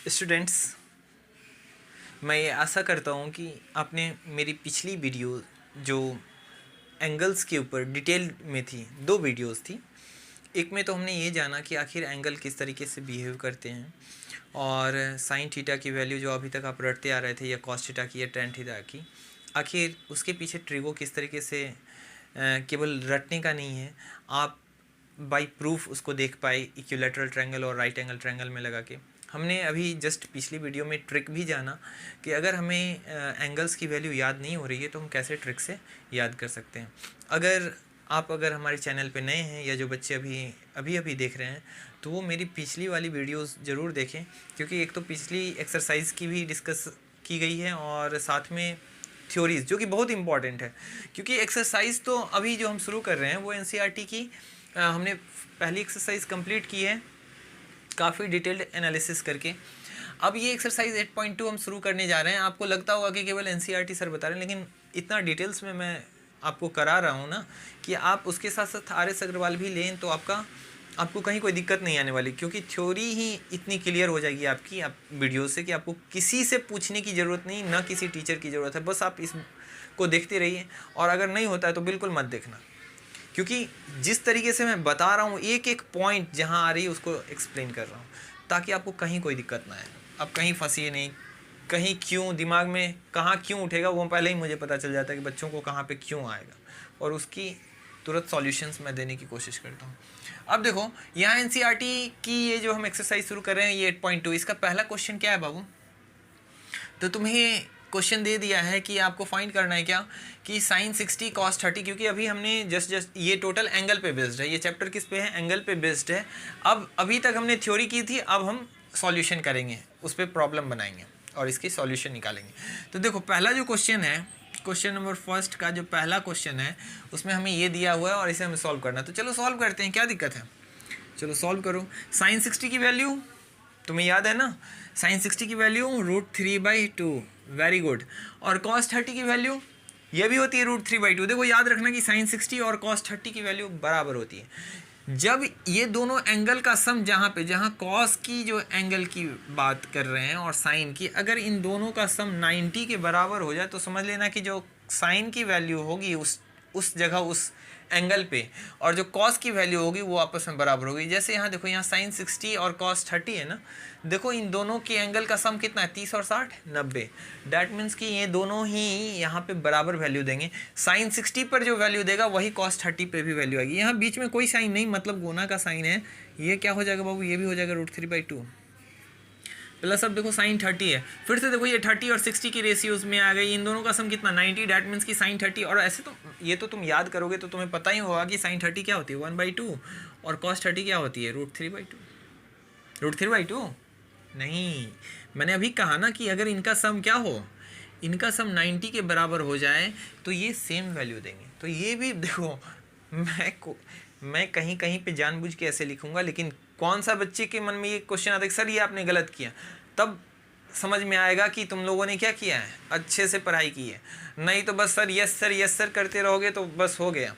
Students, मैं ये आशा करता हूँ कि आपने मेरी पिछली वीडियो जो एंगल्स के ऊपर डिटेल में थी, 2 वीडियोस थी। एक में तो हमने ये जाना कि आखिर एंगल किस तरीके से बिहेव करते हैं और साइन थीटा की वैल्यू जो अभी तक आप रटते आ रहे थे, या कॉस थीटा की या टेन थीटा की, आखिर उसके पीछे ट्रिगो किस तरीके से केवल रटने का नहीं है, आप बाय प्रूफ उसको देख पाए इक्विलैटरल ट्रायंगल और राइट एंगल ट्रायंगल में लगा के। हमने अभी जस्ट पिछली वीडियो में ट्रिक भी जाना कि अगर हमें एंगल्स की वैल्यू याद नहीं हो रही है तो हम कैसे ट्रिक से याद कर सकते हैं। अगर हमारे चैनल पे नए हैं या जो बच्चे अभी देख रहे हैं, तो वो मेरी पिछली वाली वीडियोस ज़रूर देखें, क्योंकि एक तो पिछली एक्सरसाइज की भी डिस्कस की गई है और साथ में थ्योरीज, जो कि बहुत इंपॉर्टेंट है। क्योंकि एक्सरसाइज तो अभी जो हम शुरू कर रहे हैं वो एनसीईआरटी की हमने पहली एक्सरसाइज कंप्लीट की है काफ़ी डिटेल्ड एनालिसिस करके। अब ये एक्सरसाइज 8.2 हम शुरू करने जा रहे हैं। आपको लगता होगा कि केवल एनसीईआरटी सर बता रहे हैं, लेकिन इतना डिटेल्स में मैं आपको करा रहा हूँ ना कि आप उसके साथ साथ आर.एस. अग्रवाल भी लें तो आपको कहीं कोई दिक्कत नहीं आने वाली, क्योंकि थ्योरी ही इतनी क्लियर हो जाएगी आपकी वीडियो से कि आपको किसी से पूछने की ज़रूरत नहीं, ना किसी टीचर की ज़रूरत है। बस आप इसको देखते रहिए, और अगर नहीं होता है तो बिल्कुल मत देखना, क्योंकि जिस तरीके से मैं बता रहा हूँ एक एक पॉइंट जहाँ आ रही है उसको एक्सप्लेन कर रहा हूँ, ताकि आपको कहीं कोई दिक्कत ना आए, आप कहीं फंसिए नहीं। कहीं क्यों दिमाग में कहाँ क्यों उठेगा वो पहले ही मुझे पता चल जाता है कि बच्चों को कहाँ पे क्यों आएगा, और उसकी तुरंत सॉल्यूशंस मैं देने की कोशिश करता हूँ। अब देखो, यहाँ एनसीईआरटी की ये जो हम एक्सरसाइज शुरू कर रहे हैं, ये 8.2, इसका पहला क्वेश्चन क्या है बाबू? तो तुम्हें क्वेश्चन दे दिया है कि आपको फाइंड करना है क्या, कि साइन 60 कॉस 30, क्योंकि अभी हमने जस्ट ये टोटल एंगल पे बेस्ड है, ये चैप्टर किस पे है? एंगल पे बेस्ड है। अब अभी तक हमने थ्योरी की थी, अब हम सॉल्यूशन करेंगे, उस पर प्रॉब्लम बनाएंगे और इसकी सॉल्यूशन निकालेंगे। तो देखो, पहला जो क्वेश्चन है, क्वेश्चन नंबर फर्स्ट का जो पहला क्वेश्चन है, उसमें हमें ये दिया हुआ है और इसे हमें सॉल्व करना है। तो चलो सॉल्व करते हैं, क्या दिक्कत है? चलो सॉल्व करो। साइन 60 की वैल्यू तुम्हें याद है ना, साइन 60 की वैल्यू √3/2, वेरी गुड। और कॉस 30 की वैल्यू ये भी होती है √3/2। देखो याद रखना कि साइन 60 और कॉस 30 की वैल्यू बराबर होती है। जब ये दोनों एंगल का सम जहाँ कॉस की जो एंगल की बात कर रहे हैं और साइन की, अगर इन दोनों का सम 90 के बराबर हो जाए तो समझ लेना कि जो साइन की वैल्यू होगी उस जगह उस एंगल पे, और जो कॉस की वैल्यू होगी वो आपस में बराबर होगी। जैसे यहाँ देखो, यहाँ साइन 60 और कॉस 30 है ना, देखो इन दोनों के एंगल का सम कितना है? 30 और 60 90। डैट मीन्स कि ये दोनों ही यहाँ पे बराबर वैल्यू देंगे। साइन 60 पर जो वैल्यू देगा वही कॉस 30 पे भी वैल्यू आएगी। यहाँ बीच में कोई साइन नहीं, मतलब गुना का साइन है। ये क्या हो जाएगा बाबू? ये भी हो जाएगा √3/2 प्लस। अब देखो साइन 30 है, फिर से देखो ये 30 और 60 की रेशियोज में आ गई। इन दोनों का सम कितना? 90। डैट मीन्स कि साइन 30, और ऐसे तो ये तो तुम याद करोगे तो तुम्हें पता ही होगा कि साइन 30 क्या होती है? 1/2। और कॉस 30 क्या होती है? √3/2। √3/2 नहीं, मैंने अभी कहा ना कि अगर इनका सम क्या हो, इनका सम 90 के बराबर हो जाए तो ये सेम वैल्यू देंगे। तो ये भी देखो, मैं कहीं कहीं पे जानबूझ के ऐसे लिखूंगा, लेकिन कौन सा बच्चे के मन में ये क्वेश्चन आता है सर ये आपने गलत किया, तब समझ में आएगा कि तुम लोगों ने क्या किया है, अच्छे से पढ़ाई की है। नहीं तो बस सर यस सर करते रहोगे तो बस हो गया।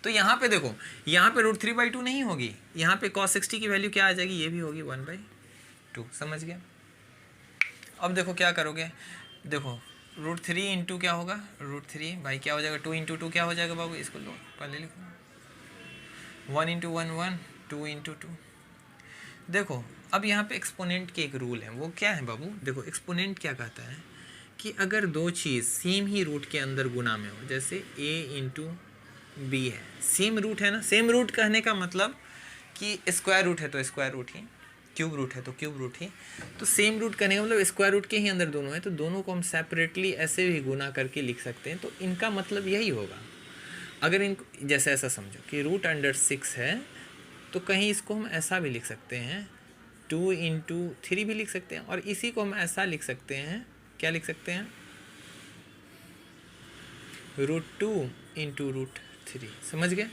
तो यहाँ पे देखो, यहाँ पे √3/2 नहीं होगी, यहाँ पे cos 60 की वैल्यू क्या आ जाएगी? ये भी होगी 1/2। समझ गया? अब देखो क्या करोगे, देखो √3 इंटू क्या होगा? √3 भाई क्या हो जाएगा? 2 इंटू 2 क्या हो जाएगा बाबू? इसको लो पहले लिखो, 1 इंटू 1 1, 2 इंटू 2। देखो अब यहाँ पे एक्सपोनेंट के एक रूल है, वो क्या है बाबू? देखो एक्सपोनेंट क्या कहता है कि अगर दो चीज़ सेम ही रूट के अंदर गुना में हो, जैसे a इंटू बी है, सेम रूट है ना। सेम रूट कहने का मतलब कि स्क्वायर रूट है तो स्क्वायर रूट ही, क्यूब रूट है तो क्यूब रूट ही। तो सेम रूट कहने का मतलब स्क्वायर रूट के ही अंदर दोनों है, तो दोनों को हम सेपरेटली ऐसे भी गुना करके लिख सकते हैं। तो इनका मतलब यही होगा। अगर इनको जैसे ऐसा समझो कि √6 है, तो कहीं इसको हम ऐसा भी लिख सकते हैं, 2 इंटू 3 भी लिख सकते हैं, और इसी को हम ऐसा लिख सकते हैं, क्या लिख सकते हैं? √2 इंटू √3। समझ गए?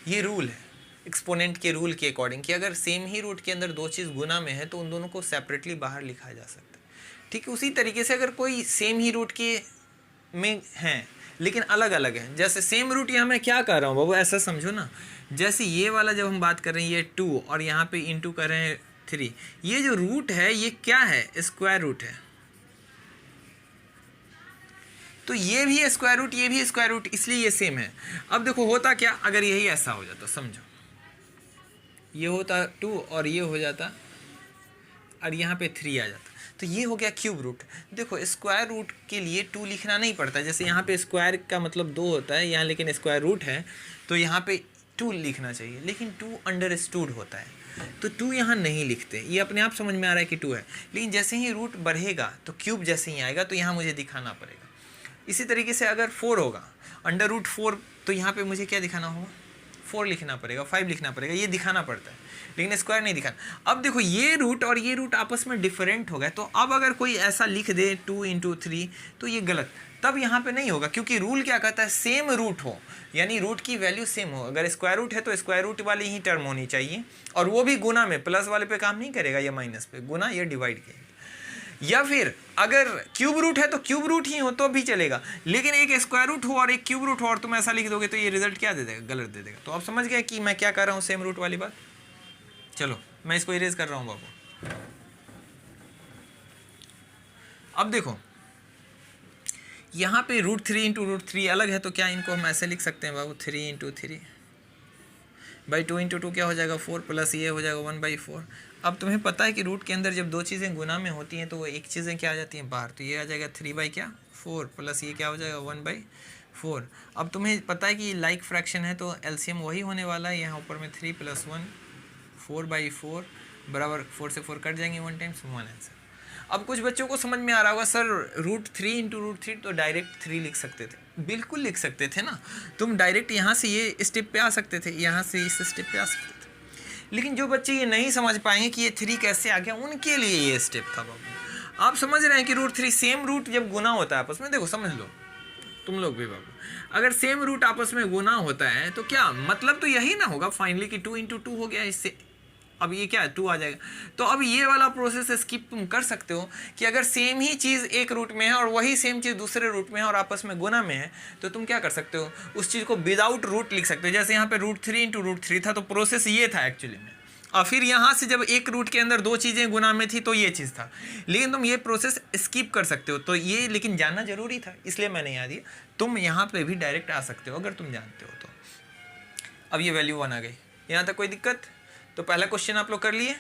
ये रूल है एक्सपोनेंट के रूल के अकॉर्डिंग, कि अगर सेम ही रूट के अंदर दो चीज़ गुना में है तो उन दोनों को सेपरेटली बाहर लिखा जा सकता है। ठीक है, उसी तरीके से अगर कोई सेम ही रूट के में हैं लेकिन अलग अलग है, जैसे सेम रूट, यहाँ मैं क्या कर रहा हूँ बाबू, ऐसा समझो ना, जैसे ये वाला जब हम बात कर रहे हैं ये 2 और यहाँ पे इंटू कर रहे हैं 3। ये जो रूट है ये क्या है? स्क्वायर रूट है। तो ये भी स्क्वायर रूट, ये भी स्क्वायर रूट, इसलिए ये सेम है। अब देखो होता क्या, अगर यही ऐसा हो जाता, समझो ये होता 2 और ये हो जाता और यहाँ पे 3 आ जाता, तो ये हो गया क्यूब रूट। देखो स्क्वायर रूट के लिए 2 लिखना नहीं पड़ता, जैसे यहाँ पे स्क्वायर का मतलब 2 होता है, यहाँ लेकिन स्क्वायर रूट है तो यहाँ पे 2 लिखना चाहिए, लेकिन 2 अंडरस्टूड होता है तो 2 यहाँ नहीं लिखते, ये अपने आप समझ में आ रहा है कि 2 है। लेकिन जैसे ही रूट बढ़ेगा तो क्यूब जैसे ही आएगा तो यहाँ मुझे दिखाना पड़ेगा। इसी तरीके से अगर 4 होगा √4 तो यहाँ पे मुझे क्या दिखाना होगा? 4 लिखना पड़ेगा, 5 लिखना पड़ेगा, ये दिखाना पड़ता है, लेकिन स्क्वायर नहीं दिखाना। अब देखो ये रूट और ये रूट आपस में डिफरेंट हो गए, तो अब अगर कोई ऐसा लिख दे 2 × 3 तो ये गलत, तब यहाँ पे नहीं होगा, क्योंकि रूल क्या कहता है? सेम रूट हो, यानी रूट की वैल्यू सेम हो। अगर स्क्वायर रूट है तो स्क्वायर रूट वाली ही टर्म होनी चाहिए, और वो भी गुना में, प्लस वाले पे काम नहीं करेगा, या माइनस पे, गुना या डिवाइड करेगा। या फिर अगर क्यूब रूट है तो क्यूब रूट ही हो तो भी चलेगा, लेकिन एक स्क्वायर रूट हो और एक क्यूब रूट हो और तुम ऐसा लिख दोगे तो ये रिजल्ट क्या दे देगा? गलत दे देगा। तो आप समझ गए कि मैं क्या कर रहा हूँ, सेम रूट वाली बात। चलो मैं इसको इरेज कर रहा हूँ बाबू। अब देखो यहाँ पे √3 × √3 अलग है, तो क्या इनको हम ऐसे लिख सकते हैं बाबू? 3 × 3 बाई 2 × 2 क्या हो जाएगा? 4, प्लस ये हो जाएगा 1/4। अब तुम्हें पता है कि रूट के अंदर जब दो चीज़ें गुना में होती हैं तो वो एक चीज़ें क्या आ जाती हैं? बाहर। तो ये आ जाएगा 3/4 प्लस ये क्या हो जाएगा? 1/4। अब तुम्हें पता है कि ये लाइक फ्रैक्शन है तो एलसीएम वही होने वाला है। यहाँ ऊपर में 3 + 1 4/4 बराबर 4 से 4 कट जाएंगे, 1 टाइम्स 1 आंसर। अब कुछ बच्चों को समझ में आ रहा होगा सर √3 × √3 तो डायरेक्ट 3 लिख सकते थे। बिल्कुल लिख सकते थे ना, तुम डायरेक्ट यहाँ से ये स्टेप पे आ सकते थे, यहाँ से इस स्टेप पे आ सकते थे। लेकिन जो बच्चे ये नहीं समझ पाएंगे कि ये 3 कैसे आ गया, उनके लिए ये स्टेप था बाबू। आप समझ रहे हैं कि √3 सेम रूट जब गुना होता है आपस में, देखो समझ लो तुम लोग भी बाबू, अगर सेम रूट आपस में गुना होता है तो क्या मतलब तो यही ना होगा फाइनली कि 2 × 2 हो गया इससे। अब ये क्या है? 2 आ जाएगा। तो अब ये वाला प्रोसेस स्किप तुम कर सकते हो कि अगर सेम ही चीज़ एक रूट में है और वही सेम चीज़ दूसरे रूट में है और आपस में गुना में है, तो तुम क्या कर सकते हो? उस चीज़ को विदाउट रूट लिख सकते हो। जैसे यहाँ पे √3 × √3 था तो प्रोसेस ये था एक्चुअली में, और फिर यहाँ से जब एक रूट के अंदर दो चीज़ें गुना में थी तो ये चीज़ था, लेकिन तुम ये प्रोसेस स्किप कर सकते हो। तो ये लेकिन जानना जरूरी था, इसलिए मैंने याद दिया। तुम यहाँ पे भी डायरेक्ट आ सकते हो अगर तुम जानते हो तो। अब ये वैल्यू 1 आ गई, यहाँ तक कोई दिक्कत? तो पहला क्वेश्चन आप लोग कर लिए,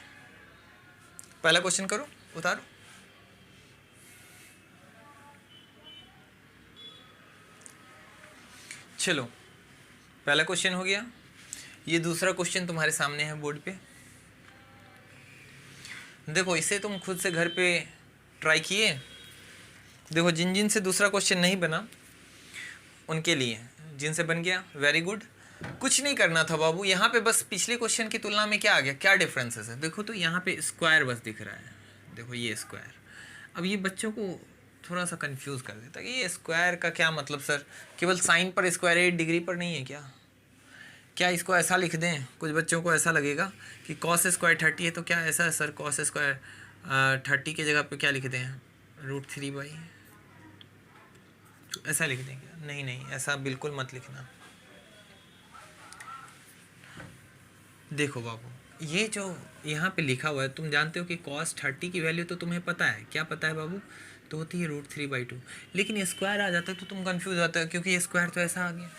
पहला क्वेश्चन करो, उतारो। चलो पहला क्वेश्चन हो गया। ये दूसरा क्वेश्चन तुम्हारे सामने है बोर्ड पे। देखो इसे तुम खुद से घर पे ट्राई किए। देखो जिन जिन से दूसरा क्वेश्चन नहीं बना उनके लिए, जिनसे बन गया वेरी गुड। कुछ नहीं करना था बाबू, यहाँ पे बस पिछले क्वेश्चन की तुलना में क्या आ गया, क्या डिफरेंसेस है। देखो तो यहाँ पे स्क्वायर बस दिख रहा है, देखो ये स्क्वायर। अब ये बच्चों को थोड़ा सा कंफ्यूज कर देता है कि ये स्क्वायर का क्या मतलब सर, केवल साइन पर स्क्वायर 8 डिग्री पर नहीं है क्या? क्या इसको ऐसा लिख दें? कुछ बच्चों को ऐसा लगेगा कि cos स्क्वायर 30 है तो क्या ऐसा है सर, cos स्क्वायर 30 की जगह पे क्या लिख दें? √3 ऐसा लिख देंगे? नहीं नहीं, ऐसा बिल्कुल मत लिखना। देखो बाबू ये जो यहाँ पे लिखा हुआ है, तुम जानते हो कि cos 30 की वैल्यू तो तुम्हें पता है, क्या पता है बाबू? तो होती है √3/2। लेकिन स्क्वायर आ जाता है तो तुम कंफ्यूज होता है, क्योंकि स्क्वायर तो ऐसा आ गया।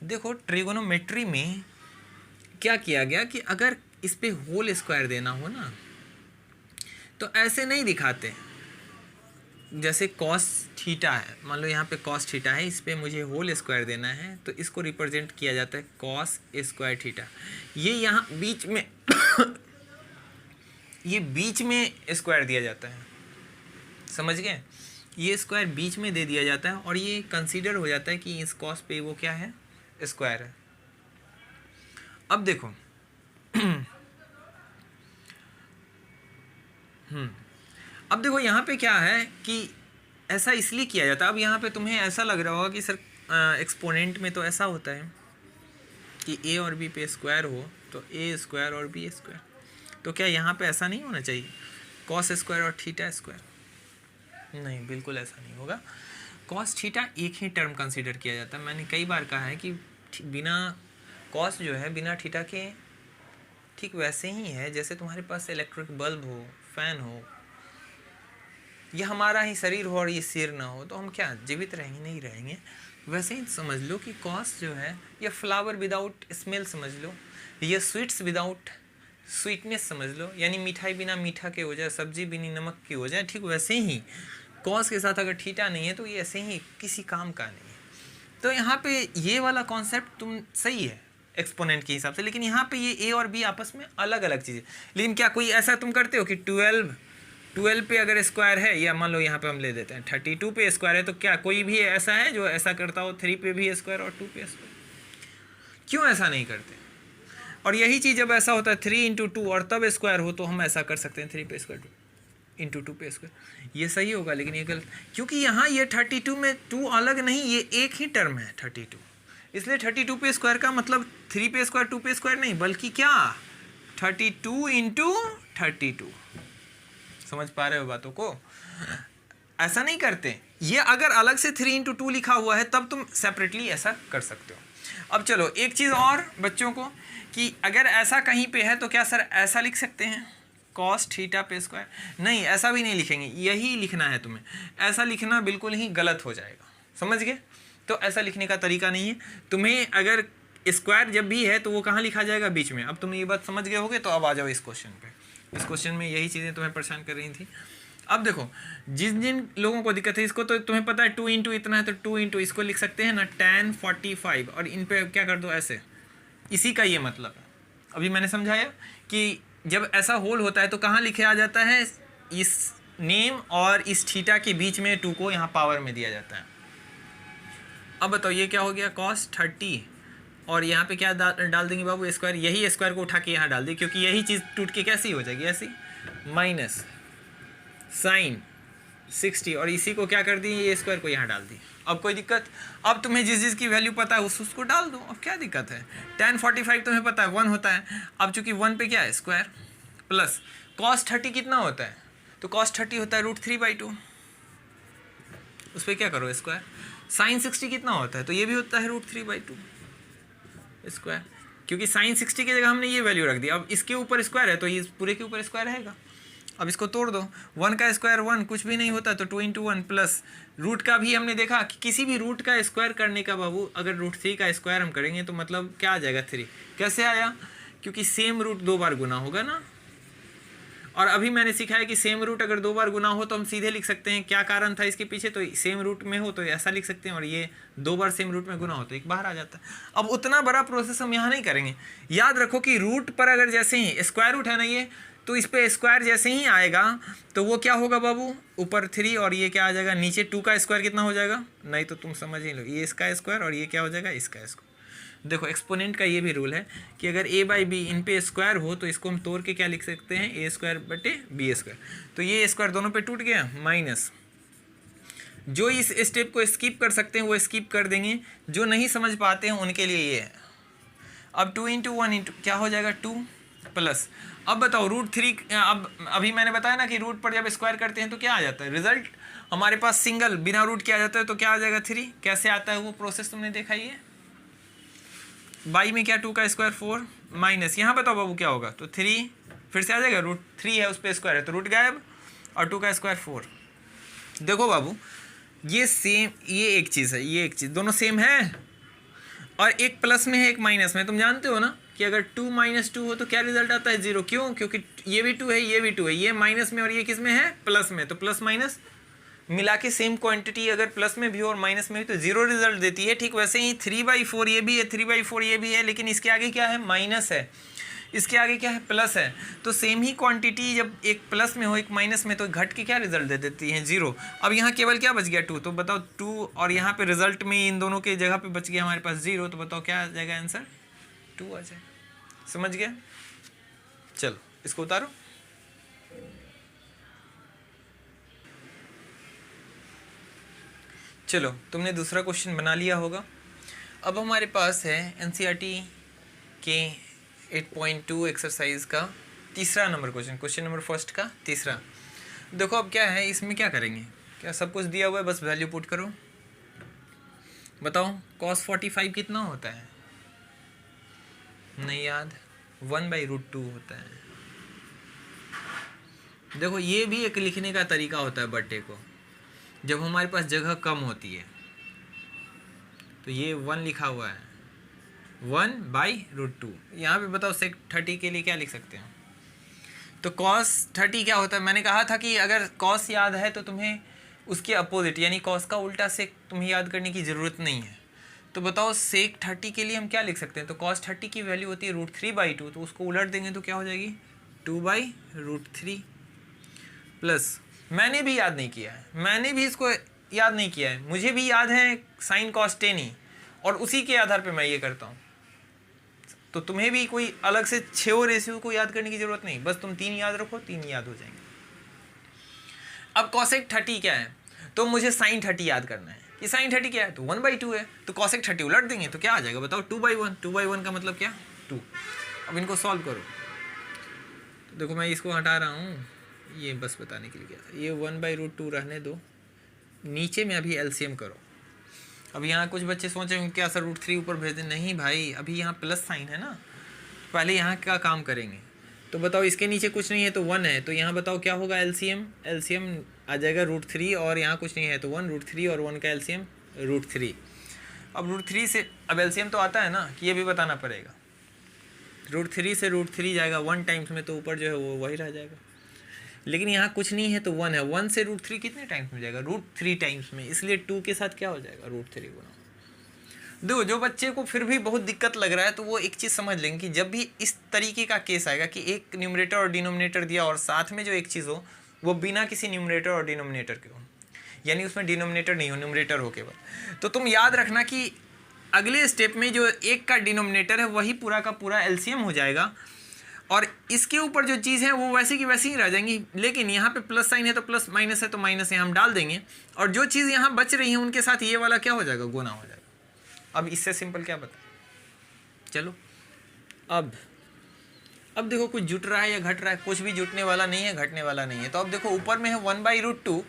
देखो ट्रिगोनोमेट्री में क्या किया गया कि अगर इस पे होल स्क्वायर देना हो ना तो ऐसे नहीं दिखाते। जैसे cos थीटा है, मान लो यहाँ पे cos थीटा है, इस पे मुझे होल स्क्वायर देना है तो इसको रिप्रेजेंट किया जाता है cos स्क्वायर थीटा। ये यहाँ बीच में ये बीच में स्क्वायर दिया जाता है, समझ गए? ये स्क्वायर बीच में दे दिया जाता है और ये कंसीडर हो जाता है कि इस cos पे वो क्या है, स्क्वायर है। अब देखो अब देखो यहाँ पे क्या है कि ऐसा इसलिए किया जाता है। अब यहाँ पे तुम्हें ऐसा लग रहा होगा कि सर एक्सपोनेंट में तो ऐसा होता है कि a और b पे स्क्वायर हो तो a स्क्वायर और b स्क्वायर, तो क्या यहाँ पे ऐसा नहीं होना चाहिए cos स्क्वायर और थीटा स्क्वायर? नहीं, बिल्कुल ऐसा नहीं होगा। cos थीटा एक ही टर्म कंसीडर किया जाता है। मैंने कई बार कहा है कि बिना cos जो है बिना थीटा के ठीक वैसे ही है जैसे तुम्हारे पास इलेक्ट्रिक बल्ब हो, फैन हो, ये हमारा ही शरीर हो और ये सिर ना हो तो हम क्या जीवित रहेंगे? नहीं रहेंगे। वैसे ही समझ लो कि कॉस्ट जो है ये फ्लावर विदाउट स्मेल समझ लो, ये स्वीट्स विदाउट स्वीटनेस समझ लो, यानी मिठाई बिना मीठा के हो जाए, सब्जी बिना नमक की हो जाए। ठीक वैसे ही कॉस के साथ अगर थीटा नहीं है तो ये ऐसे ही किसी काम का नहीं है। तो यहाँ पे ये वाला कॉन्सेप्ट तुम सही है एक्सपोनेंट के हिसाब से, लेकिन यहाँ पे ये ए और बी आपस में अलग अलग चीज़ें। लेकिन क्या कोई ऐसा तुम करते हो कि 12 पे अगर स्क्वायर है, या मान लो यहाँ पे हम ले देते हैं 32 पे स्क्वायर है, तो क्या कोई भी ऐसा है जो ऐसा करता हो 3 पे भी स्क्वायर और 2 पे स्क्वायर? क्यों ऐसा नहीं करते? और यही चीज़ जब ऐसा होता है 3 इंटू 2 और तब स्क्वायर हो तो हम ऐसा कर सकते हैं 3 पे स्क्वायर इंटू 2 पे स्क्वायर। ये सही होगा, लेकिन ये गलत, क्योंकि यहाँ ये 32 में 2 अलग नहीं, ये एक ही टर्म है 32, इसलिए 32 पे स्क्वायर का मतलब 3 पे स्क्वायर 2 पे स्क्वायर नहीं, बल्कि क्या 32 इंटू 32। समझ पा रहे हो बातों को? ऐसा नहीं करते। ये अगर अलग से 3 इंटू 2 लिखा हुआ है तब तुम सेपरेटली ऐसा कर सकते हो। अब चलो एक चीज़ और बच्चों को, कि अगर ऐसा कहीं पे है तो क्या सर ऐसा लिख सकते हैं कॉस थीटा पे स्क्वायर? नहीं, ऐसा भी नहीं लिखेंगे, यही लिखना है तुम्हें। ऐसा लिखना बिल्कुल ही गलत हो जाएगा, समझ गए? तो ऐसा लिखने का तरीका नहीं है। तुम्हें अगर स्क्वायर जब भी है तो वो कहाँ लिखा जाएगा? बीच में। अब तुम ये बात समझ गए होगे, तो अब आ जाओ इस क्वेश्चन पे। इस क्वेश्चन में यही चीज़ें तुम्हें परेशान कर रही थी। अब देखो, जिन लोगों को दिक्कत है, इसको तो तुम्हें पता है 2 इंटू इतना है तो 2 इंटू इसको लिख सकते हैं ना tan 45, और इन पे क्या कर दो ऐसे, इसी का ये मतलब है। अभी मैंने समझाया कि जब ऐसा होल होता है तो कहाँ लिखे आ जाता है? इस नेम और इस थीटा के बीच में 2 को यहाँ पावर में दिया जाता है। अब बताओ ये क्या हो गया? cos 30, और यहाँ पे क्या डाल देंगे बाबू? स्क्वायर। यही स्क्वायर को उठा के यहाँ डाल दी, क्योंकि यही चीज़ टूट के कैसी हो जाएगी? ऐसी, माइनस साइन 60, और इसी को क्या कर दी? ये स्क्वायर को यहाँ डाल दी। अब कोई दिक्कत? अब तुम्हें जिस चीज़ की वैल्यू पता है उसको डाल दो, अब क्या दिक्कत है? tan 45 तुम्हें पता है 1 होता है। अब चूंकि 1 पे क्या है? स्क्वायर, प्लस cos 30 कितना होता है? तो cos 30 होता है √3/2, उस पर क्या करो? स्क्वायर। साइन 60 कितना होता है? तो ये भी होता है √3/2 स्क्वायर, क्योंकि साइन 60 की जगह हमने ये वैल्यू रख दी। अब इसके ऊपर स्क्वायर है तो ये पूरे के ऊपर स्क्वायर रहेगा। अब इसको तोड़ दो, 1 का स्क्वायर 1 कुछ भी नहीं होता, तो 2 इंटू 1 प्लस रूट का भी हमने देखा कि किसी भी रूट का स्क्वायर करने का बाबू, अगर √3 का स्क्वायर हम करेंगे तो मतलब क्या आ जाएगा? 3। कैसे आया? क्योंकि सेम रूट 2 बार गुना होगा ना। और अभी मैंने सीखा है कि सेम रूट अगर 2 बार गुना हो तो हम सीधे लिख सकते हैं। क्या कारण था इसके पीछे? तो सेम रूट में हो तो ऐसा लिख सकते हैं, और ये 2 बार सेम रूट में गुना हो तो एक बाहर आ जाता है। अब उतना बड़ा प्रोसेस हम यहाँ नहीं करेंगे। याद रखो कि रूट पर अगर जैसे ही स्क्वायर रूट है ना ये, तो इस पर स्क्वायर जैसे ही आएगा तो वो क्या होगा बाबू? ऊपर 3, और ये क्या आ जाएगा? नीचे 2 का स्क्वायर कितना हो जाएगा? नहीं तो तुम समझ ही लो, ये इसका स्क्वायर और ये क्या हो जाएगा? इसका स्क्वायर। देखो एक्सपोनेंट का ये भी रूल है कि अगर a/b इन पे स्क्वायर हो तो इसको हम तोड़ के क्या लिख सकते हैं? a²/b²। तो ये स्क्वायर दोनों पे टूट गया, माइनस। जो इस स्टेप को स्किप कर सकते हैं वो स्किप कर देंगे, जो नहीं समझ पाते हैं उनके लिए ये है। अब 2 इंटू 1 इंटू क्या हो जाएगा? 2 प्लस। अब बताओ √3, अब अभी मैंने बताया ना कि रूट पर जब स्क्वायर करते हैं तो क्या आ जाता है? रिजल्ट हमारे पास सिंगल बिना रूट के आ जाता है, तो क्या आ जाएगा? 3। कैसे आता है वो प्रोसेस तुमने देखा ही है। बाई में क्या? 2 का स्क्वायर 4, माइनस यहाँ बताओ बाबू क्या होगा? तो 3 फिर से आ जाएगा, √3 है उस पर स्क्वायर है तो रूट गायब, और 2 का स्क्वायर 4। देखो बाबू ये सेम, ये एक चीज़ है, ये एक चीज़, दोनों सेम है, और एक प्लस में है एक माइनस में। तुम जानते हो ना कि अगर 2 - 2 हो तो क्या रिजल्ट आता है? 0। क्यों? क्योंकि ये भी 2 है, ये भी 2 है, ये माइनस में और ये किस में है? प्लस में। तो प्लस माइनस मिला के सेम क्वांटिटी अगर प्लस में भी हो और माइनस में भी तो 0 रिजल्ट देती है। ठीक वैसे ही 3/4 ये भी है, 3/4 ये भी है, लेकिन इसके आगे क्या है? माइनस है। इसके आगे क्या है? प्लस है। तो सेम ही क्वांटिटी जब एक प्लस में हो एक माइनस में तो घट के क्या रिजल्ट दे देती है? 0। अब यहाँ केवल क्या बच गया? 2। तो बताओ 2, और यहाँ पे रिजल्ट में इन दोनों के जगह पे बच गया हमारे पास 0, तो बताओ क्या आ जाएगा आंसर? 2 आ जाएगा। समझ गया? चलो इसको उतारो। चलो तुमने दूसरा क्वेश्चन बना लिया होगा। अब हमारे पास है एनसीईआरटी के 8.2 एक्सरसाइज का तीसरा number question, question number first का तीसरा। देखो अब क्या है, इसमें क्या करेंगे? क्या सब कुछ दिया हुआ है, बस वैल्यू पुट करो। बताओ cos 45 कितना होता है? नहीं याद? 1/√2 होता है। देखो ये भी एक लिखने का तरीका होता है बट्टे को, जब हमारे पास जगह कम होती है तो ये 1 लिखा हुआ है, 1/√2। यहाँ पे बताओ सेक 30 के लिए क्या लिख सकते हैं? तो cos 30 क्या होता है? मैंने कहा था कि अगर cos याद है तो तुम्हें उसके अपोजिट यानी cos का उल्टा सेक तुम्हें याद करने की ज़रूरत नहीं है। तो बताओ सेक 30 के लिए हम क्या लिख सकते हैं? तो cos 30 की वैल्यू होती है √3/2, तो उसको उलट देंगे तो क्या हो जाएगी? 2/√3 प्लस, मैंने भी याद नहीं किया है, मैंने भी इसको याद नहीं किया है, मुझे भी याद है साइन cos tan ही, और उसी के आधार पे मैं ये करता हूँ। तो तुम्हें भी कोई अलग से 6 रेशियो को याद करने की जरूरत नहीं, बस तुम 3 याद रखो, 3 याद हो जाएंगे। अब cosec 30 क्या है? तो मुझे sin 30 याद करना है कि sin 30 क्या है? तो 1/2 है, तो cosec 30 उलट देंगे तो क्या आ जाएगा बताओ? 2/1। 2/1 का मतलब क्या? 2। अब इनको सॉल्व करो। तो देखो मैं इसको हटा रहा हूँ, ये बस बताने के लिए क्या था। ये 1/√2 रहने दो, नीचे में अभी एलसीएम करो। अब यहाँ कुछ बच्चे सोचे होंगे क्या सर √3 ऊपर भेज दें? नहीं भाई, अभी यहाँ प्लस साइन है ना, पहले यहाँ का काम करेंगे। तो बताओ इसके नीचे कुछ नहीं है तो 1 है, तो यहाँ बताओ क्या होगा? एलसीएम आ जाएगा √3, और यहाँ कुछ नहीं है तो 1, √3 और 1 का एलसीएम √3। अब √3 से अब एलसीएम तो आता है ना, कि ये भी बताना पड़ेगा। √3 से √3 जाएगा 1 टाइम्स में, तो ऊपर जो है वो वही रह जाएगा। लेकिन यहाँ कुछ नहीं है तो 1 है, 1 से √3 कितने टाइम्स में जाएगा? √3 टाइम्स में, इसलिए 2 के साथ क्या हो जाएगा? √3 गुना। देखो जो बच्चे को फिर भी बहुत दिक्कत लग रहा है तो वो एक चीज़ समझ लेंगे कि जब भी इस तरीके का केस आएगा कि एक न्यूमरेटर और डिनोमिनेटर दिया और साथ में जो एक चीज़ हो वो बिना किसी न्यूमरेटर और डिनोमिनेटर के हो, यानी उसमें डिनोमिनेटर नहीं हो, न्यूमरेटर हो केवल, तो तुम याद रखना कि अगले स्टेप में जो एक का डिनोमिनेटर है वही पूरा का पूरा एलसीएम हो जाएगा, और इसके ऊपर जो चीज़ है वो वैसे की वैसी ही रह जाएंगी। लेकिन यहाँ पे प्लस साइन है तो प्लस, माइनस है तो माइनस है, हम डाल देंगे, और जो चीज़ यहाँ बच रही है उनके साथ ये वाला क्या हो जाएगा? गुना हो जाएगा। अब इससे सिंपल क्या बता? चलो अब देखो कुछ जुट रहा है या घट रहा है? कुछ भी जुटने वाला नहीं है, घटने वाला नहीं है। तो अब देखो ऊपर में है 1/√2,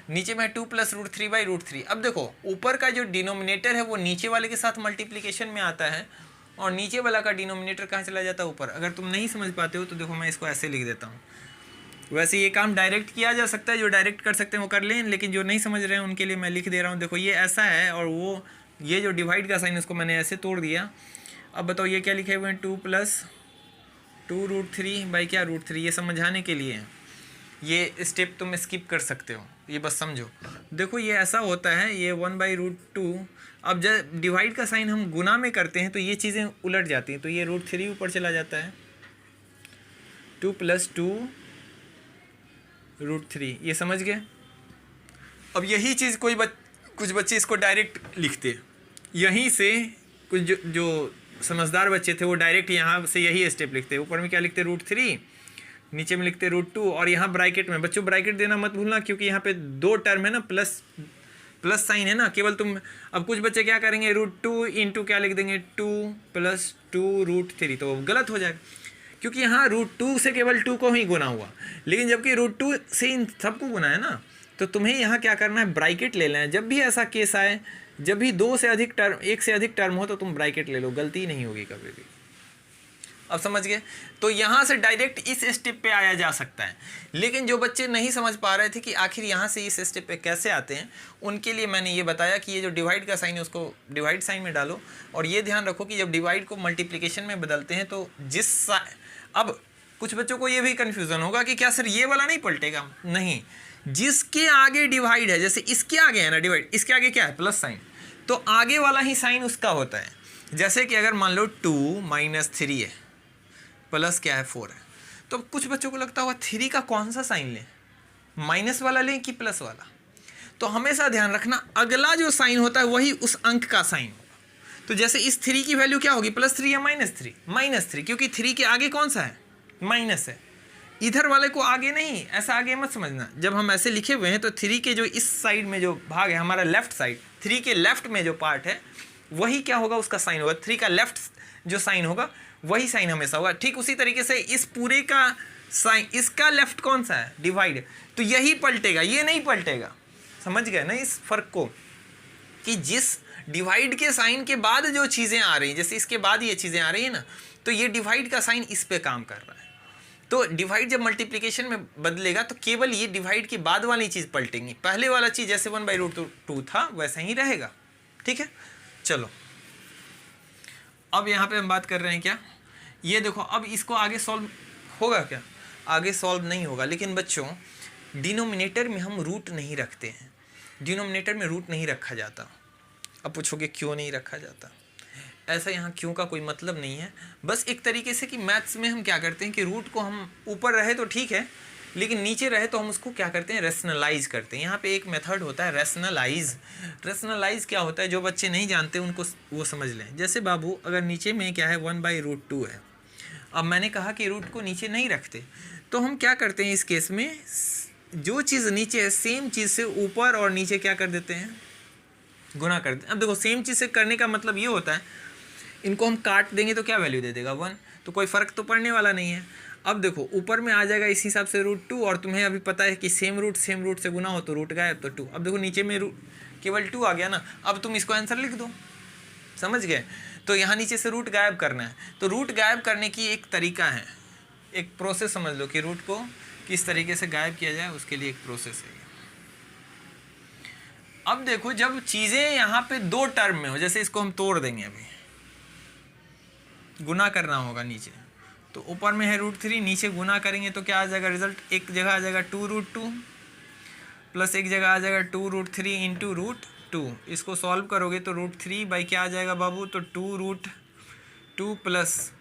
नीचे में है 2 + √3/√3। अब देखो ऊपर का जो डिनोमिनेटर है वो नीचे वाले के साथ मल्टीप्लिकेशन में आता है, और नीचे वाला का डिनोमिनेटर कहाँ चला जाता है? ऊपर। अगर तुम नहीं समझ पाते हो तो देखो मैं इसको ऐसे लिख देता हूँ। वैसे ये काम डायरेक्ट किया जा सकता है, जो डायरेक्ट कर सकते हैं वो कर लें, लेकिन जो नहीं समझ रहे हैं उनके लिए मैं लिख दे रहा हूँ। देखो ये ऐसा है, और वो ये जो डिवाइड का साइन उसको मैंने ऐसे तोड़ दिया। अब बताओ ये क्या लिखे हुए हैं? 2 + 2√3 क्या √3, ये समझाने के लिए है। ये स्टेप तुम स्किप कर सकते हो, ये बस समझो। देखो ये ऐसा होता है, ये 1/√2। अब जब डिवाइड का साइन हम गुना में करते हैं तो ये चीज़ें उलट जाती हैं, तो ये √3 ऊपर चला जाता है, 2 + 2√3, ये समझ गए? अब यही चीज़ कुछ बच्चे इसको डायरेक्ट लिखते, यहीं से कुछ जो समझदार बच्चे थे वो डायरेक्ट यहाँ से यही स्टेप लिखते। ऊपर में क्या लिखते? √3, नीचे में लिखते √2, और यहाँ ब्रैकेट में, बच्चों ब्रैकेट देना मत भूलना, क्योंकि यहाँ पे 2 टर्म है ना, प्लस साइन है ना केवल। तुम अब कुछ बच्चे क्या करेंगे? √2 इंटू क्या लिख देंगे? 2 + 2√3, तो गलत हो जाएगा, क्योंकि यहाँ √2 से केवल 2 को ही गुना हुआ, लेकिन जबकि √2 से इन सबको गुना है ना। तो तुम्हें यहाँ क्या करना है? ब्रैकेट ले लेना है। जब भी ऐसा केस आए, जब भी 2 से अधिक टर्म, 1 से अधिक टर्म हो, तो तुम ब्रैकेट ले लो, गलती नहीं होगी कभी भी। अब समझ गए? तो यहाँ से डायरेक्ट इस स्टेप पे आया जा सकता है, लेकिन जो बच्चे नहीं समझ पा रहे थे कि आखिर यहाँ से इस स्टेप पे कैसे आते हैं, उनके लिए मैंने ये बताया कि ये जो डिवाइड का साइन है उसको डिवाइड साइन में डालो, और ये ध्यान रखो कि जब डिवाइड को मल्टीप्लिकेशन में बदलते हैं तो अब कुछ बच्चों को ये भी कन्फ्यूज़न होगा कि क्या सर ये वाला नहीं पलटेगा? नहीं, जिसके आगे डिवाइड है, जैसे इसके आगे है ना डिवाइड, इसके आगे क्या है? प्लस साइन, तो आगे वाला ही साइन उसका होता है। जैसे कि अगर मान लो 2 - 3 है, प्लस क्या है? 4 है, तो कुछ बच्चों को लगता होगा 3 का कौन सा साइन लें, माइनस वाला लें कि प्लस वाला? तो हमेशा ध्यान रखना अगला जो साइन होता है वही उस अंक का साइन होगा। तो जैसे इस 3 की वैल्यू क्या होगी? +3 या -3? -3, क्योंकि 3 के आगे कौन सा है? माइनस है। इधर वाले को आगे नहीं, ऐसा आगे मत समझना। जब हम ऐसे लिखे हुए हैं तो 3 के जो इस साइड में जो भाग है हमारा लेफ्ट साइड, 3 के लेफ्ट में जो पार्ट है वही क्या होगा? उसका साइन होगा। 3 का लेफ्ट जो साइन होगा वही साइन हमेशा होगा। ठीक उसी तरीके से इस पूरे का साइन, इसका लेफ्ट कौन सा है? डिवाइड, तो यही पलटेगा, ये नहीं पलटेगा। समझ गए ना इस फर्क को, कि जिस डिवाइड के साइन के बाद जो चीज़ें आ रही हैं, जैसे इसके बाद ये चीज़ें आ रही हैं ना, तो ये डिवाइड का साइन इस पे काम कर रहा है। तो डिवाइड जब मल्टीप्लिकेशन में बदलेगा तो केवल ये डिवाइड के बाद वाली चीज़ पलटेंगी, पहले वाला चीज़ जैसे 1/√2 था वैसा ही रहेगा। ठीक है, चलो अब यहाँ पे हम बात कर रहे हैं क्या, ये देखो अब इसको आगे सॉल्व होगा क्या, आगे सॉल्व नहीं होगा। लेकिन बच्चों डिनोमिनेटर में हम रूट नहीं रखते हैं, डिनोमिनेटर में रूट नहीं रखा जाता। अब पूछोगे क्यों नहीं रखा जाता, ऐसा यहाँ क्यों का कोई मतलब नहीं है, बस एक तरीके से कि मैथ्स में हम क्या करते हैं कि रूट को हम ऊपर रहे तो ठीक है, लेकिन नीचे रहे तो हम उसको क्या करते हैं, रेशनलाइज करते हैं। यहाँ पे एक मेथड होता है रेशनलाइज। रेशनलाइज क्या होता है, जो बच्चे नहीं जानते उनको वो समझ लें। जैसे बाबू अगर नीचे में क्या है 1/√2 है, अब मैंने कहा कि रूट को नीचे नहीं रखते, तो हम क्या करते हैं इस केस में, जो चीज़ नीचे है सेम चीज़ से ऊपर और नीचे क्या कर देते हैं, गुना कर देते हैं। अब देखो सेम चीज़ से करने का मतलब ये होता है, इनको हम काट देंगे तो क्या वैल्यू दे देगा 1, तो कोई फ़र्क तो पड़ने वाला नहीं है। अब देखो ऊपर में आ जाएगा इस हिसाब से √2, और तुम्हें अभी पता है कि सेम रूट से गुना हो तो रूट गायब, तो 2। अब देखो नीचे में केवल 2 आ गया ना, अब तुम इसको आंसर लिख दो, समझ गए। तो यहाँ नीचे से रूट गायब करना है, तो रूट गायब करने की एक तरीका है, एक प्रोसेस समझ लो कि रूट को किस तरीके से गायब किया जाए, उसके लिए एक प्रोसेस है। अब देखो जब चीज़ें यहाँ पे 2 टर्म में हो, जैसे इसको हम तोड़ देंगे, अभी गुना करना होगा नीचे, तो ऊपर में है √3, नीचे गुना करेंगे तो क्या आ जाएगा रिजल्ट, एक जगह आ जाएगा 2√2 प्लस एक जगह आ जाएगा 2√3 इंटू √2। इसको सॉल्व करोगे तो √3 बाई क्या आ जाएगा बाबू, तो 2√2 प्लस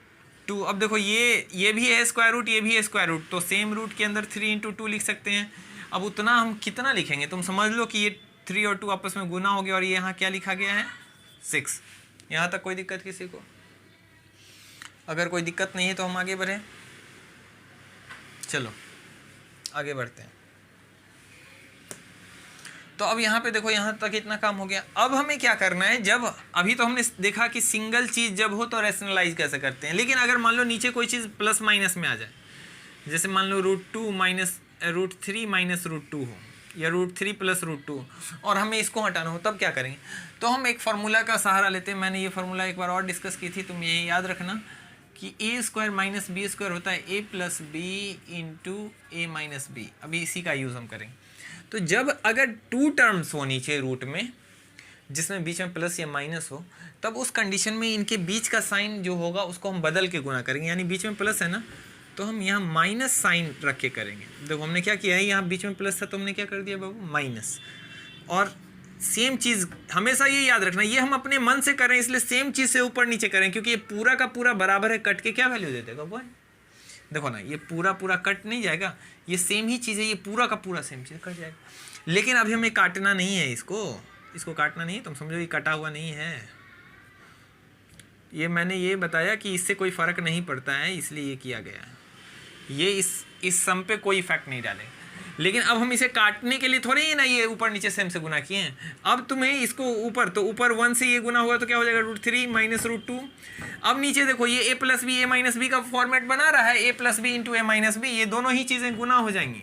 2। अब देखो ये भी है स्क्वायर रूट, ये भी है स्क्वायर रूट, तो सेम रूट के अंदर 3 इंटू 2 लिख सकते हैं। अब उतना हम कितना लिखेंगे, तुम समझ लो कि ये 3 और 2 आपस में गुना हो गया, और ये यहाँ क्या लिखा गया है 6। यहाँ तक कोई दिक्कत किसी को, अगर कोई दिक्कत नहीं है तो हम आगे बढ़ें। चलो आगे बढ़ते हैं। तो अब यहाँ पे देखो यहाँ तक इतना काम हो गया। अब हमें क्या करना है, जब अभी तो हमने देखा कि सिंगल चीज़ जब हो तो रैशनलाइज कैसे करते हैं, लेकिन अगर मान लो नीचे कोई चीज़ प्लस माइनस में आ जाए, जैसे मान लो √2 माइनस √3 माइनस √2 हो, या √3 प्लस √2, और हमें इसको हटाना हो, तब क्या करेंगे, तो हम एक फार्मूला का सहारा लेते हैं। मैंने ये फार्मूला एक बार और डिस्कस की थी, तुम ये याद रखना कि a² माइनस b² होता है a plus B into a minus B. अभी इसी का यूज़ हम करेंगे। तो जब अगर 2 टर्म्स हो नीचे रूट में, जिसमें बीच में प्लस या माइनस हो, तब उस कंडीशन में इनके बीच का साइन जो होगा उसको हम बदल के गुना करेंगे। यानी बीच में प्लस है ना, तो हम यहाँ माइनस साइन रख के करेंगे। देखो हमने क्या किया है, यहाँ बीच में प्लस था तो हमने क्या कर दिया बाबू, माइनस। और सेम चीज़ हमेशा ये याद रखना, ये हम अपने मन से करें इसलिए सेम चीज़ से ऊपर नीचे करें, क्योंकि ये पूरा का पूरा बराबर है, कट के क्या वैल्यू दे देगा 1। देखो ना, ये पूरा कट नहीं जाएगा, ये सेम ही चीज़ है, ये पूरा का पूरा सेम चीज़ कट जाएगा। लेकिन अभी हमें काटना नहीं है, इसको काटना नहीं है, तुम समझो ये कटा हुआ नहीं है। ये मैंने ये बताया कि इससे कोई फ़र्क नहीं पड़ता है, इसलिए ये किया गया है। ये इस सम पे कोई इफेक्ट नहीं डालेगा। लेकिन अब हम इसे काटने के लिए थोड़े ही ना ये ऊपर नीचे सेम से गुना किए हैं। अब तुम्हें इसको ऊपर, तो ऊपर 1 से ये गुना हुआ तो क्या हो जाएगा √3 माइनस √2। अब नीचे देखो ये a plus B, a minus B का फॉर्मेट बना रहा है, a plus B into a minus B, ये दोनों ही चीज़ें गुना हो जाएंगी।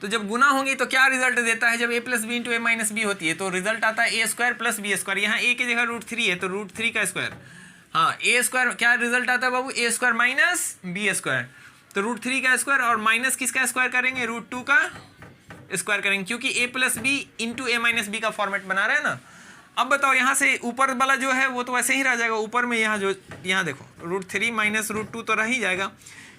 तो जब गुना होंगी तो क्या रिजल्ट देता है, जब a plus B into a minus B होती है तो रिजल्ट आता है a² प्लस b²। यहाँ a की जगह √3 है तो √3 का स्क्वायर, हाँ a² क्या रिजल्ट आता है बाबू, a² माइनस b²। तो √3 का स्क्वायर और माइनस किसका स्क्वायर करेंगे, √2 का स्क्वायर करेंगे, क्योंकि a plus B into a minus B का फॉर्मेट बना रहा है ना। अब बताओ यहाँ से ऊपर वाला जो है वो तो वैसे ही रह जाएगा, ऊपर में यहाँ देखो √3 माइनस √2 तो रह ही जाएगा।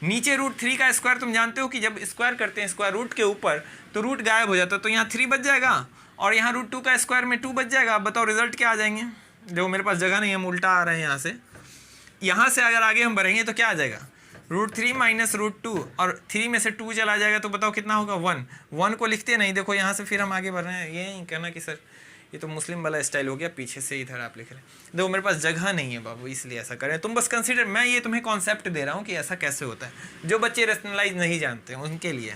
नीचे √3 का स्क्वायर तुम जानते हो कि जब स्क्वायर करते हैं स्क्वायर रूट के ऊपर तो रूट गायब हो जाता है, तो यहाँ 3 बच जाएगा और यहाँ √2 का स्क्वायर में 2 बच जाएगा। अब बताओ रिजल्ट क्या आ जाएंगे, देखो मेरे पास जगह नहीं है, हम उल्टा आ रहे हैं यहाँ से अगर आगे हम बढ़ेंगे तो क्या आ जाएगा, √3 माइनस √2 और 3 में से 2 चला जाएगा तो बताओ कितना होगा 1 को लिखते नहीं। देखो यहाँ से फिर हम आगे बढ़ रहे हैं, ये नहीं कहना कि सर ये तो मुस्लिम वाला स्टाइल हो गया, पीछे से इधर आप लिख रहे हैं। देखो मेरे पास जगह नहीं है बाबू, इसलिए ऐसा करें। तुम बस कंसीडर, मैं ये तुम्हें कॉन्सेप्ट दे रहा हूँ कि ऐसा कैसे होता है। जो बच्चे रैशनलाइज नहीं जानते हैं उनके लिए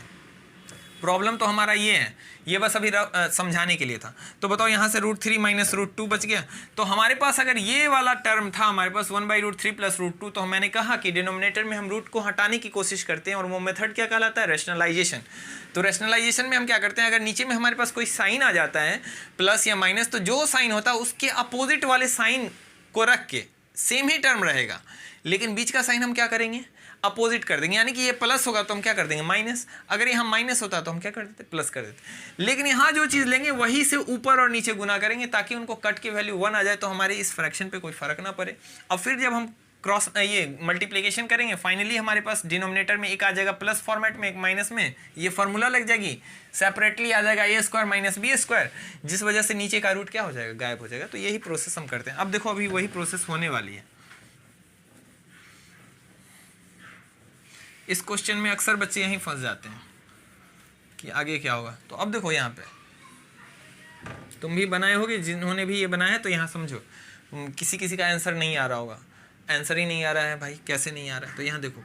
प्रॉब्लम तो हमारा ये है, ये बस अभी समझाने के लिए था। तो बताओ यहाँ से √3 माइनस √2 बच गया। तो हमारे पास अगर ये वाला टर्म था हमारे पास 1/√3 प्लस √2, तो मैंने कहा कि डिनोमिनेटर में हम रूट को हटाने की कोशिश करते हैं और वो मेथड क्या कहलाता है, रैशनलाइजेशन। तो रैशनलाइजेशन में हम क्या करते हैं, अगर नीचे में हमारे पास कोई साइन आ जाता है प्लस या माइनस, तो जो साइन होता है उसके अपोजिट वाले साइन को रख के सेम ही टर्म रहेगा, लेकिन बीच का साइन हम क्या करेंगे, अपोजिट कर देंगे। यानी कि ये प्लस होगा तो हम क्या कर देंगे, माइनस। अगर यहाँ माइनस होता तो हम क्या कर देते, प्लस कर देते। लेकिन यहाँ जो चीज़ लेंगे वही से ऊपर और नीचे गुना करेंगे, ताकि उनको कट की वैल्यू 1 आ जाए, तो हमारे इस फ्रैक्शन पे कोई फर्क ना पड़े। अब फिर जब हम क्रॉस ये मल्टीप्लिकेशन करेंगे, फाइनली हमारे पास डिनोमिनेटर में एक आ जाएगा प्लस फॉर्मेट में, एक माइनस में, ये फॉर्मूला लग जाएगी, सेपरेटली आ जाएगा a square minus B square, जिस वजह से नीचे का रूट क्या हो जाएगा, गायब हो जाएगा। तो यही प्रोसेस हम करते हैं। अब देखो अभी वही प्रोसेस होने वाली है। इस क्वेश्चन में अक्सर बच्चे यहीं फंस जाते हैं कि आगे क्या होगा। तो अब देखो यहाँ पे तुम भी बनाए होगे, जिन्होंने भी ये बनाया है, तो यहाँ समझो किसी किसी का आंसर नहीं आ रहा होगा, आंसर ही नहीं आ रहा है भाई, कैसे नहीं आ रहा है। तो यहाँ देखो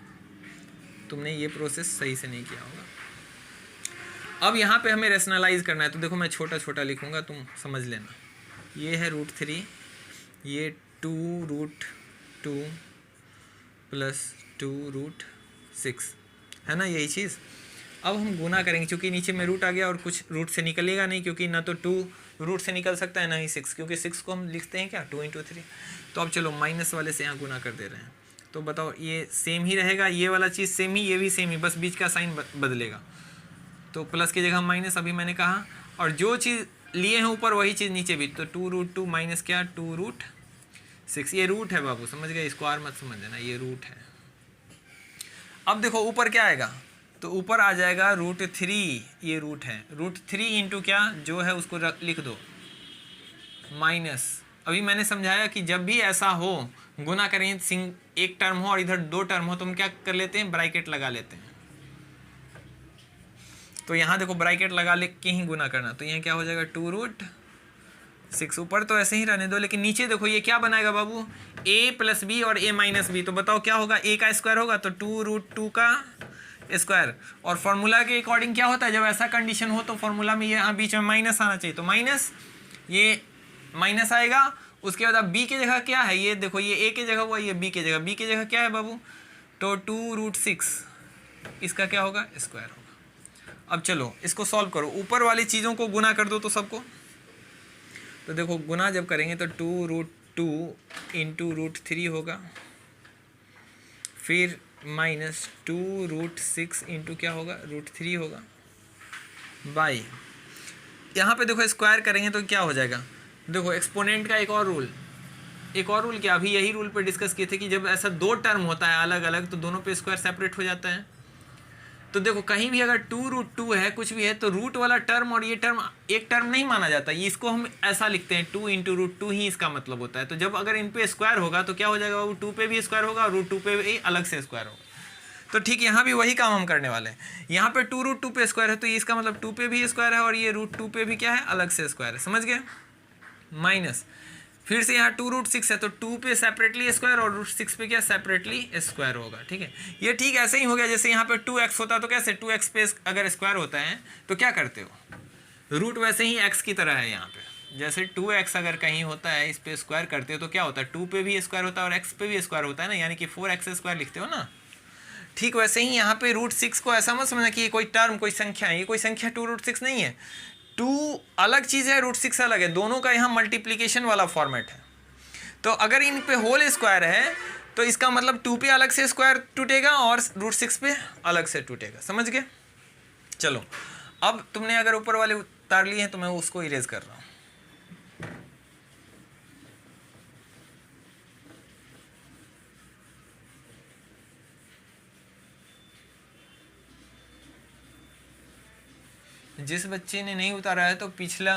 तुमने ये प्रोसेस सही से नहीं किया होगा। अब यहाँ पे हमें रेशनलाइज करना है, तो देखो मैं छोटा छोटा लिखूँगा, तुम समझ लेना। ये है √3, ये 2√2 + 2√6 है ना, यही चीज़। अब हम गुना करेंगे, क्योंकि नीचे में रूट आ गया और कुछ रूट से निकलेगा नहीं, क्योंकि ना तो 2 रूट से निकल सकता है, ना ही 6, क्योंकि 6 को हम लिखते हैं क्या, 2 × 3। तो अब चलो माइनस वाले से यहाँ गुना कर दे रहे हैं। तो बताओ ये सेम ही रहेगा, ये वाला चीज़ सेम ही, ये भी सेम ही, बस बीच का साइन बदलेगा। तो प्लस की जगह माइनस, अभी मैंने कहा, और जो चीज़ लिए हैं ऊपर वही चीज़ नीचे भी। तो 2√2 माइनस क्या, 2√6। ये रूट है बाबू, समझ गए, इसको आर मत समझ लेना, ये रूट है। अब देखो ऊपर क्या आएगा, तो ऊपर आ जाएगा √3, ये रूट है, √3 इंटू क्या जो है उसको लिख दो माइनस। अभी मैंने समझाया कि जब भी ऐसा हो, गुना करें, एक टर्म हो और इधर 2 टर्म हो, तो हम क्या कर लेते हैं, ब्रैकेट लगा लेते हैं। तो यहाँ देखो ब्रैकेट लगा ले के ही गुना करना, तो यहाँ क्या हो जाएगा 2√6। ऊपर तो ऐसे ही रहने दो, लेकिन नीचे देखो ये क्या बनाएगा बाबू, a + b और a - b। तो बताओ क्या होगा, a का स्क्वायर होगा तो 2√2 का स्क्वायर। और फॉर्मूला के अकॉर्डिंग क्या होता है, जब ऐसा कंडीशन हो तो फॉर्मूला में ये यहाँ बीच में माइनस आना चाहिए, तो माइनस, ये माइनस आएगा। उसके बाद अब b की जगह क्या है, ये देखो, ये a की जगह हुआ, ये b की जगह, b की जगह क्या है बाबू, तो 2√6, इसका क्या होगा, स्क्वायर होगा। अब चलो इसको सॉल्व करो, ऊपर वाली चीज़ों को गुना कर दो तो सबको। तो देखो गुना जब करेंगे तो 2√2 × √3 होगा, फिर माइनस 2√6 इंटू क्या होगा, √3 होगा, बाई, यहाँ पे देखो स्क्वायर करेंगे तो क्या हो जाएगा। देखो एक्सपोनेंट का एक और रूल क्या, अभी यही रूल पे डिस्कस किए थे कि जब ऐसा 2 टर्म होता है अलग अलग, तो दोनों पे स्क्वायर सेपरेट हो जाता है। तो देखो कहीं भी अगर 2√2 है, कुछ भी है, तो रूट वाला टर्म और ये टर्म एक टर्म नहीं माना जाता, ये इसको हम ऐसा लिखते हैं 2 × √2 ही इसका मतलब होता है। तो जब अगर इन पे स्क्वायर होगा तो क्या हो जाएगा बाबू, 2 पे भी स्क्वायर होगा और √2 पे भी अलग से स्क्वायर होगा। तो ठीक यहाँ भी वही काम हम करने वाले हैं। यहाँ पे 2√2 पे स्क्वायर है, तो ये इसका मतलब 2 पे भी स्क्वायर है, और ये √2 पे भी क्या है, अलग से स्क्वायर है, समझ गए। माइनस, फिर से यहाँ 2√6 है, तो 2 पे सेपरेटली स्क्वायर और √6 पे क्या सेपरेटली स्क्वायर होगा, ठीक है। ये ठीक ऐसे ही हो गया, जैसे यहाँ पे 2x होता तो कैसे 2x पे अगर स्क्वायर होता है तो क्या करते हो, रूट वैसे ही x की तरह है। यहाँ पे जैसे 2x अगर कहीं होता है, इस पे स्क्वायर करते हो तो क्या होता है, 2 पे भी स्क्वायर होता है और x पे भी स्क्वायर होता है ना, यानी कि 4x² लिखते हो ना। ठीक वैसे ही यहाँ पे √6 को ऐसा मत समझना कि ये कोई टर्म, कोई संख्या है, ये कोई संख्या 2√6 नहीं है। 2 अलग चीज़ है, √6 अलग है, दोनों का यहाँ मल्टीप्लिकेशन वाला फॉर्मेट है। तो अगर इन पे होल स्क्वायर है तो इसका मतलब 2 पे अलग से स्क्वायर टूटेगा और √6 पे अलग से टूटेगा, समझ गए। चलो अब तुमने अगर ऊपर वाले उतार लिए हैं तो मैं उसको इरेज कर रहा हूँ। जिस बच्चे ने नहीं उतारा है तो पिछला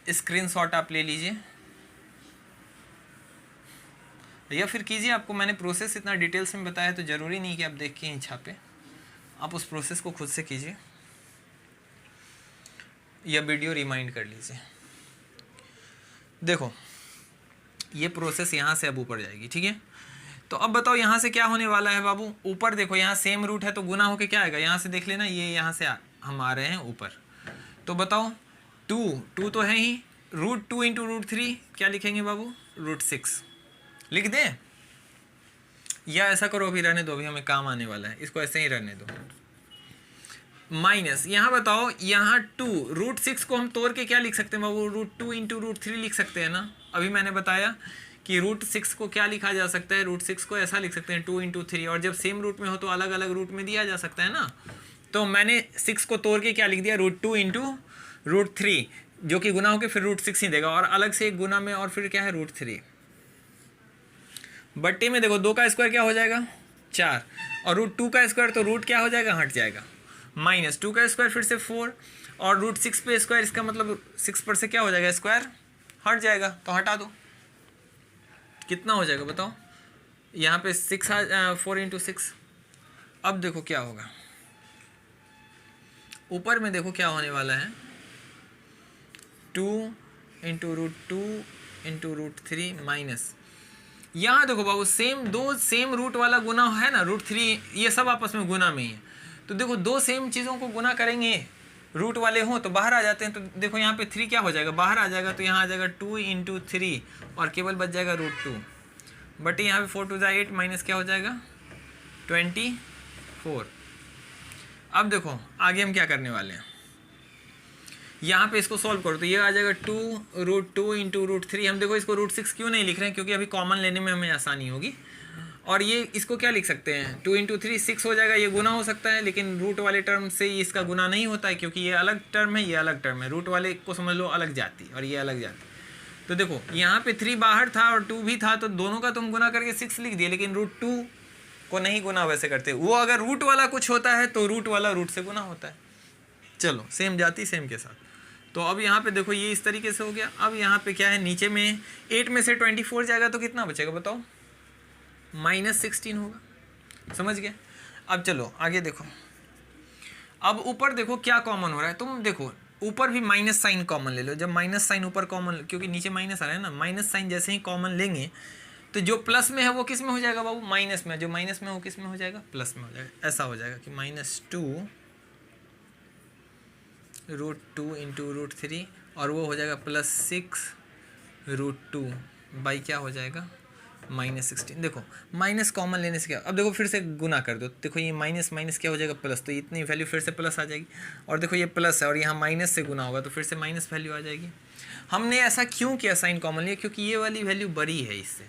स्क्रीनशॉट आप ले लीजिए या फिर कीजिए। आपको मैंने प्रोसेस इतना डिटेल्स में बताया तो ज़रूरी नहीं कि आप देख के ही छापे, आप उस प्रोसेस को खुद से कीजिए या वीडियो रिमाइंड कर लीजिए। देखो ये प्रोसेस यहाँ से अब ऊपर जाएगी, ठीक है। तो अब बताओ यहाँ से क्या होने वाला है बाबू, ऊपर देखो यहाँ सेम रूट है तो गुना होके क्या आएगा, यहाँ से देख लेना, ये यहाँ से हम आ रहे हैं ऊपर। तो बताओ 2 तो है ही, √2 × √3 क्या लिखेंगे बाबू, √6 लिख दें, या ऐसा करो अभी रहने दो, अभी हमें काम आने वाला है, इसको ऐसे ही रहने दो। माइनस यहाँ बताओ, यहाँ 2 √6 को हम तोड़ के क्या लिख सकते हैं बाबू, √2 × √3 लिख सकते हैं ना। अभी मैंने बताया कि रूट 6 को क्या लिखा जा सकता है, रूट 6 को ऐसा लिख सकते हैं 2 इंटू 3, और जब सेम रूट में हो तो अलग अलग रूट में दिया जा सकता है ना। तो मैंने 6 को तोड़ के क्या लिख दिया, रूट 2 इंटू रूट 3, जो कि गुना होकर फिर रूट 6 ही देगा, और अलग से एक गुना में और फिर क्या है रूट 3 बट्टे में। देखो 2 का स्क्वायर क्या हो जाएगा 4, और रूट 2 का स्क्वायर तो रूट क्या हो जाएगा, हट जाएगा, माइनस 2 का स्क्वायर फिर से 4, और रूट 6 पे स्क्वायर, इसका मतलब 6 पर से क्या हो जाएगा स्क्वायर हट जाएगा, तो हटा दो, कितना हो जाएगा बताओ, यहाँ पे 4 इंटू 6। अब देखो क्या होगा, ऊपर में देखो क्या होने वाला है, 2 into root 2 into root 3 minus, यहाँ देखो बाबू सेम रूट वाला गुना है ना, रूट 3 ये सब आपस में गुना में ही है। तो देखो दो सेम चीज़ों को गुना करेंगे, रूट वाले हों तो बाहर आ जाते हैं, तो देखो यहाँ पे 3 क्या हो जाएगा, बाहर आ जाएगा, तो यहाँ आ जाएगा 2 इंटू 3 और केवल बच जाएगा रूट 2, बट यहाँ पे 4 2 8 माइनस क्या हो जाएगा 24। अब देखो आगे हम क्या करने वाले हैं, यहाँ पे इसको सॉल्व करो तो ये आ जाएगा 2 रूट 2 इंटू रूट 3। हम देखो इसको रूट 6 क्यों नहीं लिख रहे हैं, क्योंकि अभी कॉमन लेने में हमें आसानी होगी। और ये इसको क्या लिख सकते हैं, 2 इंटू 3 6 हो जाएगा, ये गुना हो सकता है, लेकिन रूट वाले टर्म से इसका गुना नहीं होता है, क्योंकि ये अलग टर्म है, ये अलग टर्म है, रूट वाले को समझ लो अलग जाती और ये अलग जाती। तो देखो यहाँ पे 3 बाहर था और 2 भी था, तो दोनों का तुम गुना करके 6 लिख दिए, लेकिन रूट 2 को नहीं गुना वैसे करते, वो अगर रूट वाला कुछ होता है तो रूट वाला रूट से गुना होता है। चलो सेम जाती सेम के साथ। तो अब यहाँ पे देखो ये इस तरीके से हो गया। अब यहाँ पे क्या है, नीचे में 8 में से 24 जाएगा तो कितना बचेगा बताओ, -16 होगा, समझ गए। अब चलो आगे देखो, अब ऊपर देखो क्या कॉमन हो रहा है, तुम देखो ऊपर भी माइनस साइन कॉमन ले लो। जब माइनस साइन ऊपर कॉमन, क्योंकि नीचे माइनस आ रहा है ना, माइनस साइन जैसे ही कॉमन लेंगे तो जो प्लस में है वो किस में हो जाएगा बाबू, माइनस में, जो माइनस में हो किस में हो जाएगा, प्लस में हो जाएगा। ऐसा हो जाएगा कि -2 रूट 2 इंटू रूट 3, और वो हो जाएगा +6 रूट 2 बाई क्या हो जाएगा -16। देखो माइनस कॉमन लेने से क्या, अब देखो फिर से गुना कर दो, देखो ये माइनस माइनस क्या हो जाएगा प्लस, तो इतनी वैल्यू फिर से प्लस आ जाएगी, और देखो ये प्लस है और यहाँ माइनस से गुना होगा तो फिर से माइनस वैल्यू आ जाएगी। हमने ऐसा क्यों किया साइन कॉमन लिया, क्योंकि ये वाली वैल्यू बड़ी है इससे,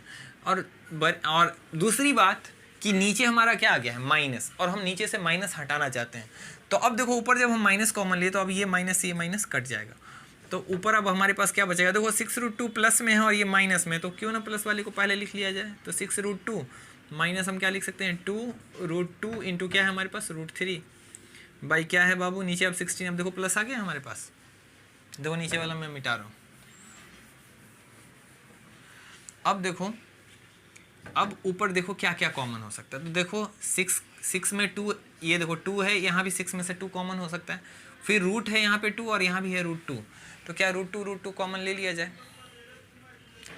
और दूसरी बात कि नीचे हमारा क्या आ गया है माइनस, और हम नीचे से माइनस हटाना चाहते हैं। तो अब देखो ऊपर जब हम माइनस कॉमन लिए तो अब ये माइनस कट जाएगा, तो ऊपर अब हमारे पास क्या बचेगा, देखो 6 रूट 2 प्लस में है और ये माइनस में, तो क्यों ना प्लस वाले को पहले लिख लिया जाए। तो 6 रूट 2 माइनस हम क्या लिख सकते हैं 2 रूट 2 इंटू क्या है हमारे पास रूट 3 बाई क्या है बाबू नीचे अब 16। अब देखो प्लस आ गया हमारे पास, देखो नीचे वाला मैं मिटा रहा हूँ। अब देखो अब ऊपर देखो क्या क्या कॉमन हो सकता है, तो देखो 6 में 2, ये देखो 2 है, यहाँ भी 6 में से 2 कॉमन हो सकता है, फिर रूट है यहाँ पे 2 और यहाँ भी है रूट 2, तो क्या रूट टू कॉमन ले लिया जाए।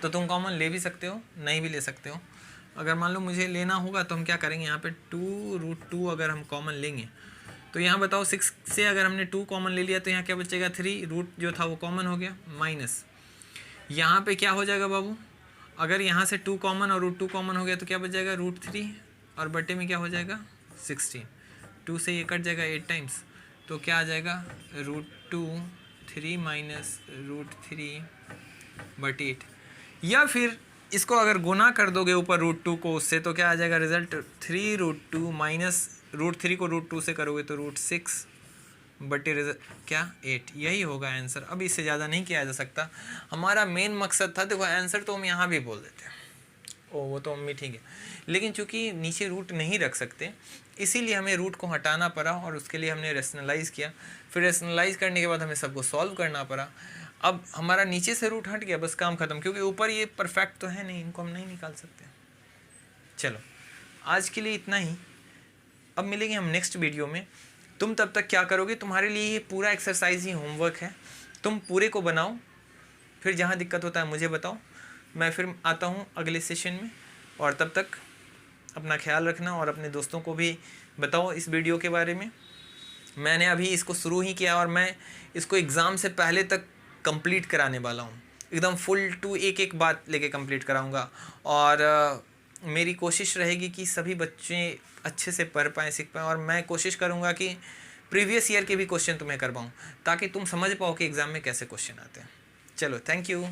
तो तुम कॉमन ले भी सकते हो, नहीं भी ले सकते हो। अगर मान लो मुझे लेना होगा तो हम क्या करेंगे, यहाँ पे 2 रूट 2 अगर हम कॉमन लेंगे तो यहाँ बताओ 6 से अगर हमने 2 कॉमन ले लिया तो यहाँ क्या बचेगा 3, रूट जो था वो कॉमन हो गया, माइनस यहाँ पे क्या हो जाएगा बाबू, अगर यहाँ से 2 कॉमन और रूट 2 कॉमन हो गया तो क्या बच जाएगा रूट 3, और बटे में क्या हो जाएगा 16, 2 से ये कट जाएगा 8 टाइम्स, तो क्या आ जाएगा रूट 2 3 माइनस रूट 3 बटे 8। या फिर इसको अगर गुना कर दोगे ऊपर रूट 2 को उससे तो क्या आ जाएगा रिजल्ट 3 रूट 2 माइनस रूट 3 को रूट 2 से करोगे तो रूट 6 बटे रिजल्ट क्या 8। यही होगा आंसर। अब इससे ज़्यादा नहीं किया जा सकता। हमारा मेन मकसद था, देखो आंसर तो हम यहाँ भी बोल देते हैं, ओ वो तो मम्मी ठीक है, लेकिन चूंकि नीचे रूट नहीं रख सकते इसीलिए हमें रूट को हटाना पड़ा, और उसके लिए हमने रेशनलाइज़ किया। फिर रेशनलाइज़ करने के बाद हमें सबको सॉल्व करना पड़ा। अब हमारा नीचे से रूट हट गया, बस काम ख़त्म, क्योंकि ऊपर ये परफेक्ट तो है नहीं, इनको हम नहीं निकाल सकते। चलो आज के लिए इतना ही, अब मिलेंगे हम नेक्स्ट वीडियो में। तुम तब तक क्या करोगे, तुम्हारे लिए ये पूरा एक्सरसाइज ही होमवर्क है, तुम पूरे को बनाओ, फिर जहाँ दिक्कत होता है मुझे बताओ, मैं फिर आता हूँ अगले सेशन में। और तब तक अपना ख्याल रखना और अपने दोस्तों को भी बताओ इस वीडियो के बारे में। मैंने अभी इसको शुरू ही किया और मैं इसको एग्ज़ाम से पहले तक कंप्लीट कराने वाला हूँ, एकदम फुल टू एक एक बात लेके कंप्लीट कराऊँगा। और मेरी कोशिश रहेगी कि सभी बच्चे अच्छे से पढ़ पाएँ, सीख पाएँ, और मैं कोशिश करूँगा कि प्रीवियस ईयर के भी क्वेश्चन तुम्हें करवाऊँ ताकि तुम समझ पाओ कि एग्ज़ाम में कैसे क्वेश्चन आते हैं। चलो थैंक यू।